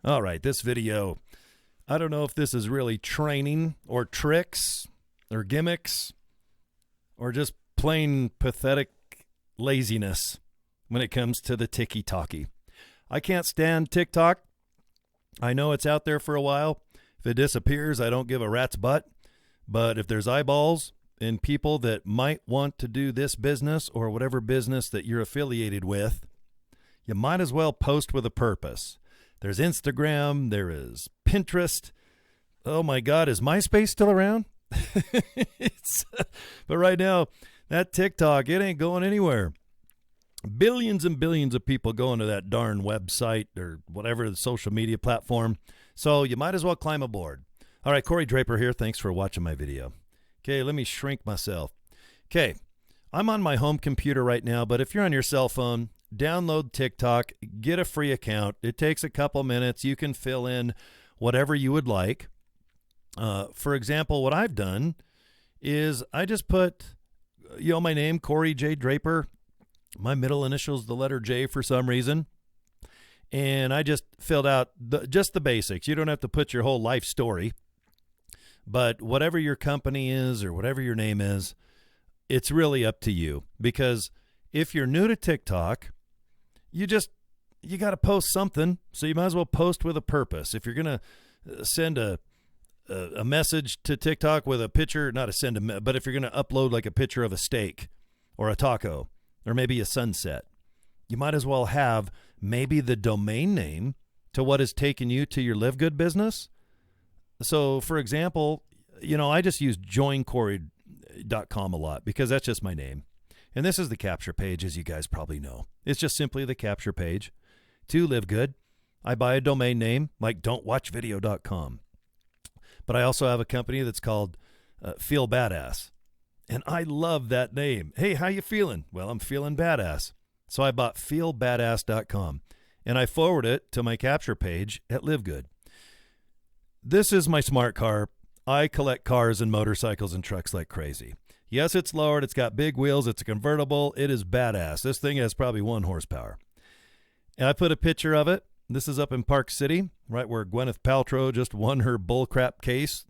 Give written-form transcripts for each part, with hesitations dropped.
All right, this video, I don't know if this is really training or tricks or gimmicks or just plain pathetic laziness when it comes to the Tik-Tok. I can't stand TikTok. I know it's out there for a while. If it disappears, I don't give a rat's butt. But if there's eyeballs and people that might want to do this business or whatever business that you're affiliated with, you might as well post with a purpose. There's Instagram. There is Pinterest. Oh, my God. Is MySpace still around? But right now, that TikTok, it ain't going anywhere. Billions and billions of people going to that darn website or whatever the social media platform. So you might as well climb aboard. All right, Cory Draper here. Thanks for watching my video. Okay, let me shrink myself. Okay, I'm on my home computer right now, but if you're on your cell phone, download TikTok, get a free account. It takes a couple minutes. You can fill in whatever you would like. For example, what I've done is I just put, my name, coryjdraper. My middle initial is the letter J for some reason. And I just filled out just the basics. You don't have to put your whole life story. But whatever your company is or whatever your name is, it's really up to you. Because if you're new to TikTok, you got to post something. So you might as well post with a purpose. If you're going to send a message to TikTok with a picture, but if you're going to upload like a picture of a steak or a taco or maybe a sunset, you might as well have maybe the domain name to what has taken you to your LiveGood business. So, for example, I just use joincorydraper.com a lot because that's just my name. And this is the capture page, as you guys probably know. It's just simply the capture page to LiveGood. I buy a domain name like don'twatchvideo.com. But I also have a company that's called Feel Badass. And I love that name. Hey, how you feeling? Well, I'm feeling badass. So I bought feelbadass.com. And I forward it to my capture page at LiveGood. This is my smart car. I collect cars and motorcycles and trucks like crazy. Yes, it's lowered. It's got big wheels. It's a convertible. It is badass. This thing has probably 1 horsepower. And I put a picture of it. This is up in Park City, right where Gwyneth Paltrow just won her bullcrap case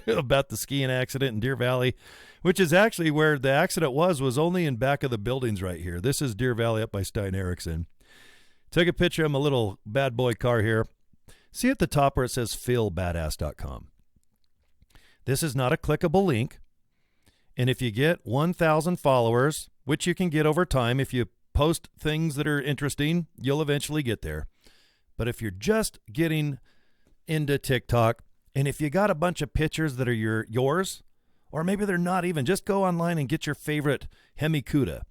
about the skiing accident in Deer Valley, which is actually where the accident was only in back of the buildings right here. This is Deer Valley up by Stein Erickson. Took a picture of my little bad boy car here. See at the top where it says feelbadass.com. This is not a clickable link. And if you get 1,000 followers, which you can get over time, if you post things that are interesting, you'll eventually get there. But if you're just getting into TikTok, and if you got a bunch of pictures that are yours, or maybe they're not even, just go online and get your favorite Hemikuda,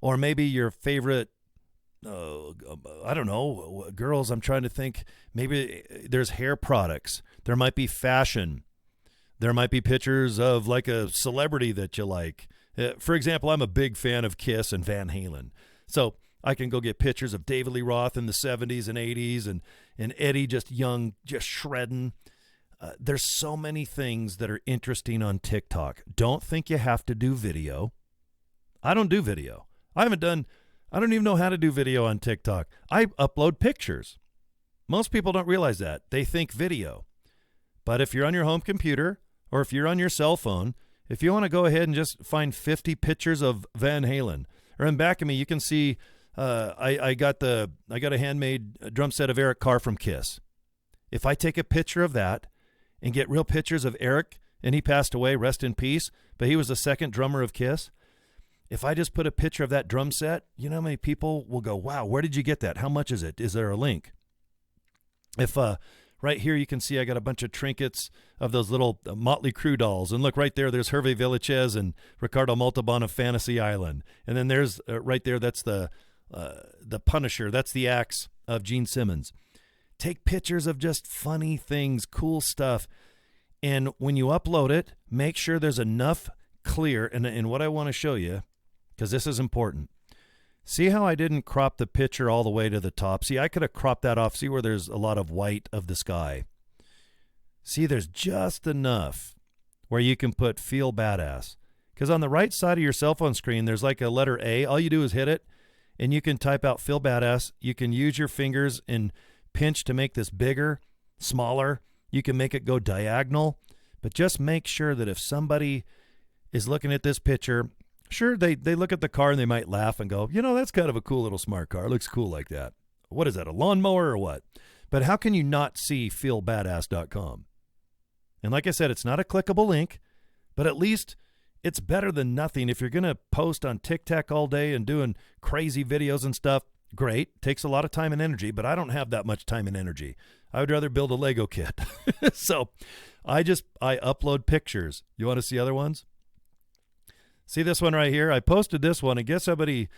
or maybe your favorite, I don't know, girls, I'm trying to think, maybe there's hair products. There might be fashion. There might be pictures of like a celebrity that you like. For example, I'm a big fan of Kiss and Van Halen. So I can go get pictures of David Lee Roth in the 70s and 80s and Eddie just young, just shredding. There's so many things that are interesting on TikTok. Don't think you have to do video. I don't do video. I don't even know how to do video on TikTok. I upload pictures. Most people don't realize that. They think video. But if you're on your home computer or if you're on your cell phone, if you want to go ahead and just find 50 pictures of Van Halen, or in back of me, you can see I got a handmade drum set of Eric Carr from Kiss. If I take a picture of that and get real pictures of Eric, and he passed away, rest in peace, but he was the second drummer of Kiss. If I just put a picture of that drum set, you know how many people will go, wow, where did you get that? How much is it? Is there a link? If right here you can see I got a bunch of trinkets of those little Motley Crue dolls. And look right there, there's Hervé Villachez and Ricardo Montalban of Fantasy Island. And then there's right there, that's the Punisher. That's the axe of Gene Simmons. Take pictures of just funny things, cool stuff. And when you upload it, make sure there's enough clear. And what I want to show you, because this is important. See how I didn't crop the picture all the way to the top? See, I could have cropped that off. See where there's a lot of white of the sky? See, there's just enough where you can put feel badass. Because on the right side of your cell phone screen, there's like a letter A. All you do is hit it, and you can type out feel badass. You can use your fingers and pinch to make this bigger, smaller. You can make it go diagonal. But just make sure that if somebody is looking at this picture, sure, they look at the car and they might laugh and go, that's kind of a cool little smart car. It looks cool like that. What is that, a lawnmower or what? But how can you not see feelbadass.com? And like I said, it's not a clickable link, but at least it's better than nothing. If you're going to post on TikTok all day and doing crazy videos and stuff, great. Takes a lot of time and energy, but I don't have that much time and energy. I would rather build a Lego kit. So I upload pictures. You want to see other ones? See this one right here? I posted this one, and guess somebody,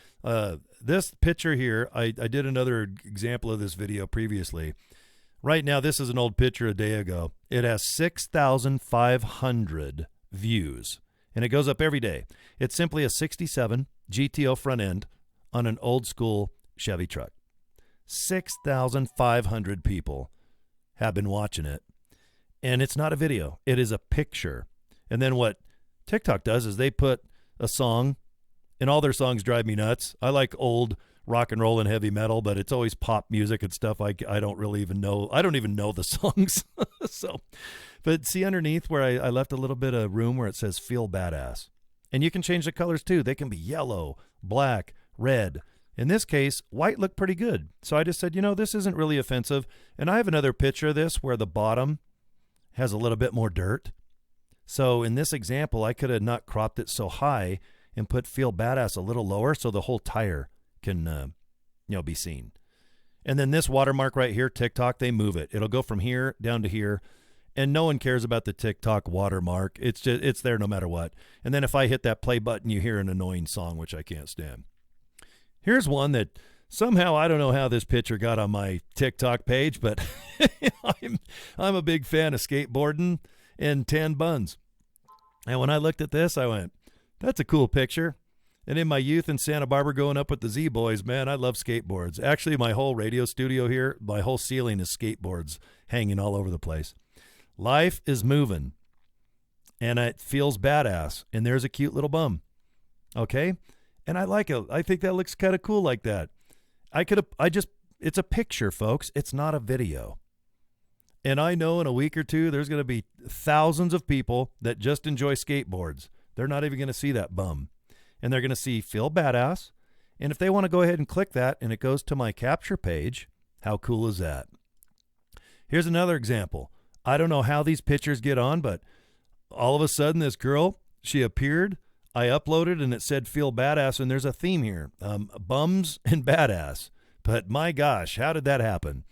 this picture here, I did another example of this video previously. Right now, this is an old picture a day ago. It has 6,500 views, and it goes up every day. It's simply a 67 GTO front end on an old school Chevy truck. 6,500 people have been watching it, and it's not a video. It is a picture. And then what TikTok does is they put a song, and all their songs drive me nuts. I like old rock and roll and heavy metal, but it's always pop music and stuff I don't really even know. I don't even know the songs. So, but see underneath where I left a little bit of room where it says Feel Badass. And you can change the colors too. They can be yellow, black, red. In this case, white looked pretty good. So I just said, this isn't really offensive. And I have another picture of this where the bottom has a little bit more dirt. So in this example, I could have not cropped it so high and put Feel Badass a little lower so the whole tire can, be seen. And then this watermark right here, TikTok, they move it. It'll go from here down to here, and no one cares about the TikTok watermark. It's there no matter what. And then if I hit that play button, you hear an annoying song, which I can't stand. Here's one that somehow I don't know how this picture got on my TikTok page, but I'm a big fan of skateboarding and tan buns. And when I looked at this, I went, that's a cool picture. And in my youth in Santa Barbara growing up with the Z-Boys, man, I love skateboards. Actually, my whole radio studio here, my whole ceiling is skateboards hanging all over the place. Life is moving, and it feels badass. And there's a cute little bum, okay? And I like it. I think that looks kind of cool like that. It's a picture, folks. It's not a video. And I know in a week or two, there's going to be thousands of people that just enjoy skateboards. They're not even going to see that bum. And they're going to see Feel Badass. And if they want to go ahead and click that and it goes to my capture page, how cool is that? Here's another example. I don't know how these pictures get on, but all of a sudden this girl, she appeared. I uploaded and it said Feel Badass, and there's a theme here, bums and badass. But my gosh, how did that happen?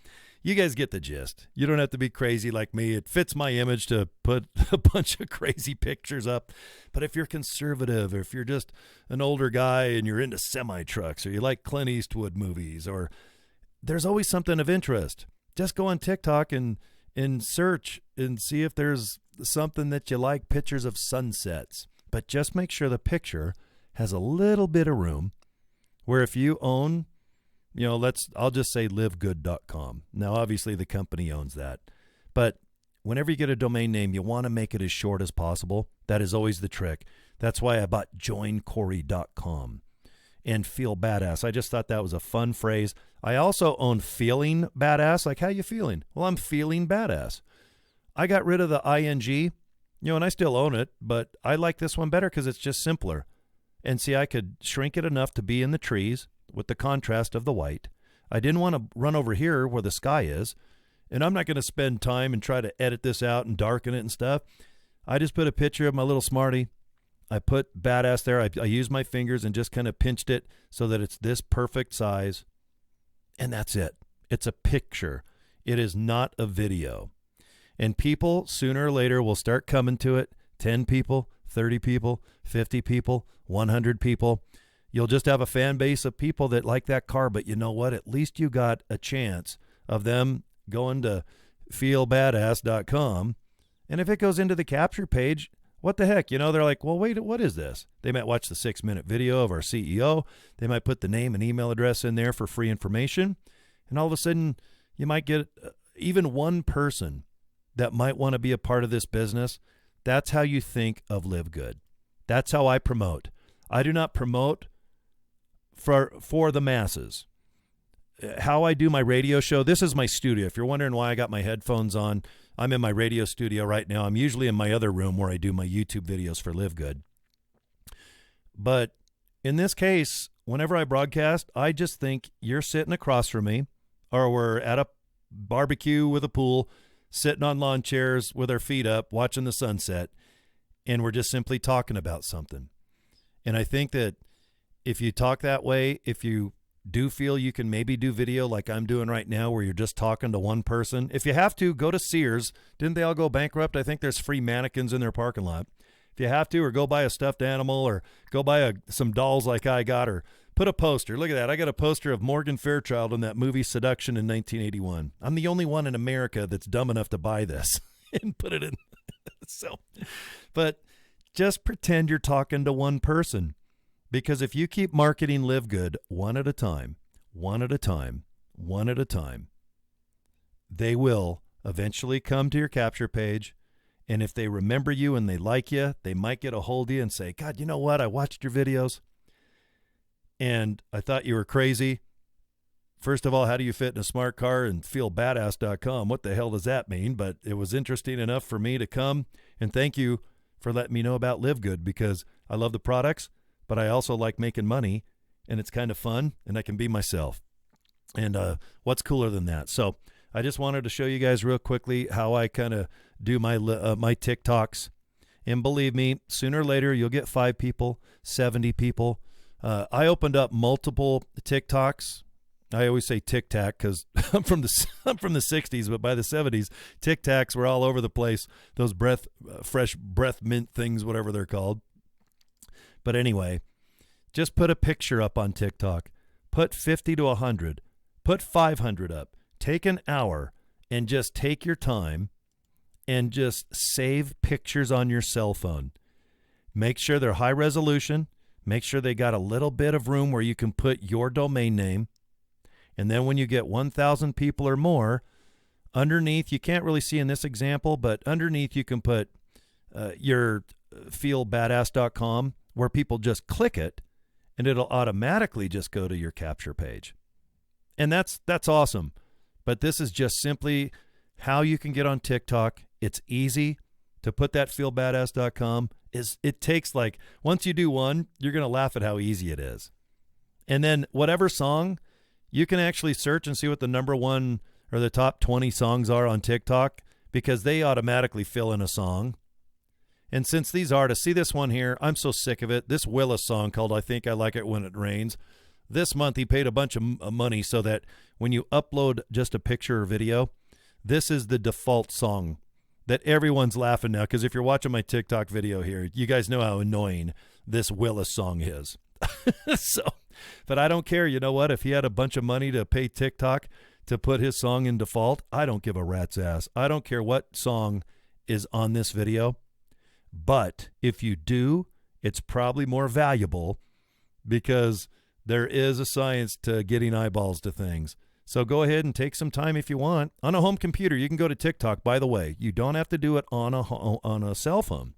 You guys get the gist. You don't have to be crazy like me. It fits my image to put a bunch of crazy pictures up. But if you're conservative, or if you're just an older guy and you're into semi-trucks, or you like Clint Eastwood movies, or there's always something of interest, just go on TikTok and search and see if there's something that you like, pictures of sunsets. But just make sure the picture has a little bit of room where if you own, I'll just say livegood.com. Now, obviously, the company owns that. But whenever you get a domain name, you want to make it as short as possible. That is always the trick. That's why I bought joincory.com and Feel Badass. I just thought that was a fun phrase. I also own Feeling Badass. Like, how you feeling? Well, I'm feeling badass. I got rid of the ing, and I still own it, but I like this one better because it's just simpler. And see, I could shrink it enough to be in the trees with the contrast of the white. I didn't want to run over here where the sky is, and I'm not going to spend time and try to edit this out and darken it and stuff. I just put a picture of my little Smarty. I put badass there. I used my fingers and just kind of pinched it so that it's this perfect size, and that's it. It's a picture. It is not a video. And people sooner or later will start coming to it. 10 people, 30 people, 50 people, 100 people. You'll just have a fan base of people that like that car, but you know what? At least you got a chance of them going to feelbadass.com. And if it goes into the capture page, what the heck? They're like, well, wait, what is this? They might watch the 6-minute video of our CEO. They might put the name and email address in there for free information. And all of a sudden, you might get even one person that might want to be a part of this business. That's how you think of Live Good. That's how I promote. I do not promote for the masses. how I do my radio show. This is my studio. If you're wondering why I got my headphones on, I'm in my radio studio right now. I'm usually in my other room where I do my YouTube videos for LiveGood. But in this case, whenever I broadcast, I just think you're sitting across from me, or we're at a barbecue with a pool, sitting on lawn chairs with our feet up, watching the sunset, and we're just simply talking about something. And I think that if you talk that way, if you do feel you can maybe do video like I'm doing right now where you're just talking to one person, if you have to, go to Sears. Didn't they all go bankrupt? I think there's free mannequins in their parking lot. If you have to, or go buy a stuffed animal, or go buy some dolls like I got, or put a poster. Look at that. I got a poster of Morgan Fairchild in that movie Seduction in 1981. I'm the only one in America that's dumb enough to buy this and put it in. So, but just pretend you're talking to one person, because if you keep marketing LiveGood one at a time, one at a time, one at a time, they will eventually come to your capture page. And if they remember you and they like you, they might get a hold of you and say, God, you know what? I watched your videos and I thought you were crazy. First of all, how do you fit in a smart car and feel badass.com? What the hell does that mean? But it was interesting enough for me to come, and thank you for letting me know about LiveGood, because I love the products, but I also like making money, and it's kind of fun, and I can be myself. And what's cooler than that? So I just wanted to show you guys real quickly how I kind of do my TikToks. And believe me, sooner or later, you'll get 5 people, 70 people. I opened up multiple TikToks. I always say Tic Tac because I'm from the 60s, but by the 70s, Tic Tacs were all over the place. Those fresh breath mint things, whatever they're called. But anyway, just put a picture up on TikTok. Put 50 to 100. Put 500 up. Take an hour and just take your time and just save pictures on your cell phone. Make sure they're high resolution. Make sure they got a little bit of room where you can put your domain name. And then when you get 1,000 people or more, underneath, you can't really see in this example, but underneath you can put your feelbadass.com, where people just click it and it'll automatically just go to your capture page. And that's awesome. But this is just simply how you can get on TikTok. It's easy to put that feelbadass.com. It takes, like, once you do one, you're going to laugh at how easy it is. And then whatever song, you can actually search and see what the number 1 or the top 20 songs are on TikTok, because they automatically fill in a song. And since these artists, see this one here, I'm so sick of it. This Willis song called I Think I Like It When It Rains. This month he paid a bunch of money so that when you upload just a picture or video, this is the default song that everyone's laughing now. Because if you're watching my TikTok video here, you guys know how annoying this Willis song is. So, but I don't care. You know what? If he had a bunch of money to pay TikTok to put his song in default, I don't give a rat's ass. I don't care what song is on this video. But if you do, it's probably more valuable, because there is a science to getting eyeballs to things. So go ahead and take some time if you want. On a home computer, you can go to TikTok, by the way. You don't have to do it on a cell phone.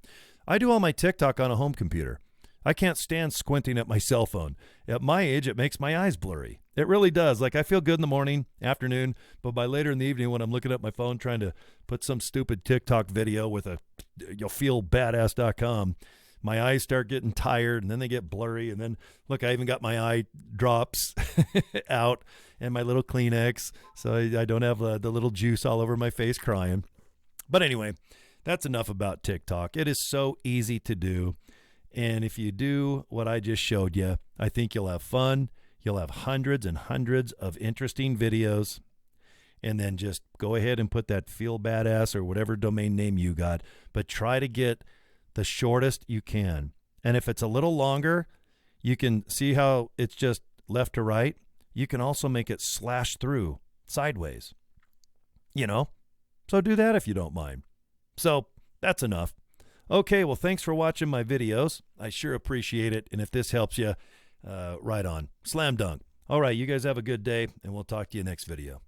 I do all my TikTok on a home computer. I can't stand squinting at my cell phone. At my age, it makes my eyes blurry. It really does. Like, I feel good in the morning, afternoon, but by later in the evening when I'm looking at my phone trying to put some stupid TikTok video with you'll feel badass.com, my eyes start getting tired, and then they get blurry. And then, look, I even got my eye drops out and my little Kleenex, so I don't have the little juice all over my face crying. But anyway, that's enough about TikTok. It is so easy to do. And if you do what I just showed you, I think you'll have fun. You'll have hundreds and hundreds of interesting videos. And then just go ahead and put that Feel Badass or whatever domain name you got. But try to get the shortest you can. And if it's a little longer, you can see how it's just left to right. You can also make it slash through sideways. So do that if you don't mind. So that's enough. Okay, well, thanks for watching my videos. I sure appreciate it. And if this helps you, right on. Slam dunk. All right, you guys have a good day, and we'll talk to you next video.